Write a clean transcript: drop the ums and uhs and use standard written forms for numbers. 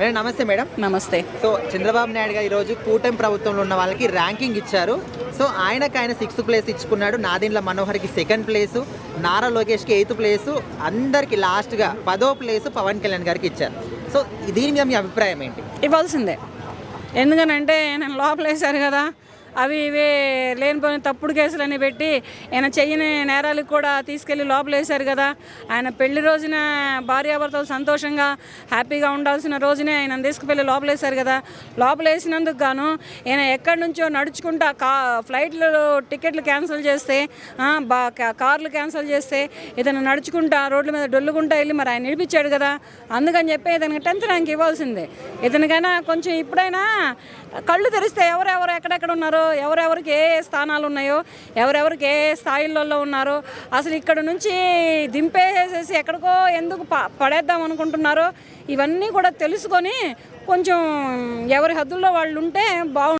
Madam నమస్తే madam. నమస్తే. So Chandrababu Naidu గారు ఈరోజు కూటమి ప్రభుత్వంలో ఉన్న వాళ్ళకి ర్యాంకింగ్ ఇచ్చారు. సో ఆయన 6th ప్లేస్ ఇచ్చుకున్నాడు, నాదెండ్ల మనోహర్కి 2nd ప్లేసు, నారా లోకేష్కి 8th ప్లేసు, అందరికి లాస్ట్గా 10వ ప్లేసు పవన్ కళ్యాణ్ గారికి ఇచ్చారు. సో దీని మీద మీ అభిప్రాయం ఏంటి? ఇవ్వాల్సిందే, ఎందుకనంటే నేను లోపలేశారు కదా, అవి ఇవే లేనిపోయిన తప్పుడు కేసులని పెట్టి ఆయన చెయ్యని నేరాలకు కూడా తీసుకెళ్ళి లోపలేశారు కదా. ఆయన పెళ్లి రోజున భార్యాభర్తలు సంతోషంగా హ్యాపీగా ఉండాల్సిన రోజునే ఆయన తీసుకువెళ్ళి లోపలేశారు కదా. లోపలేసినందుకు గాను ఆయన ఎక్కడి నుంచో నడుచుకుంటా ఫ్లైట్లు టికెట్లు క్యాన్సిల్ చేస్తే, కార్లు క్యాన్సిల్ చేస్తే ఇతను నడుచుకుంటా రోడ్ల మీద డొల్లుకుంటా వెళ్ళి మరి ఆయన నిలిపించాడు కదా. అందుకని చెప్పి ఇతనికి 10th ర్యాంక్ ఇవ్వాల్సిందే. ఇతనికైనా కొంచెం ఇప్పుడైనా కళ్ళు తెరిస్తే ఎవరెవరు ఎక్కడెక్కడ ఉన్నారో, ఎవరెవరికి ఏ స్థానాలు ఉన్నాయో, ఎవరెవరికి ఏ స్థాయిలలో ఉన్నారో, అసలు ఇక్కడ నుంచి దింపేసేసి ఎక్కడికో ఎందుకు పడేద్దాం అనుకుంటున్నారో ఇవన్నీ కూడా తెలుసుకొని కొంచెం ఎవరి హద్దుల్లో వాళ్ళు ఉంటే బాగుంటుంది.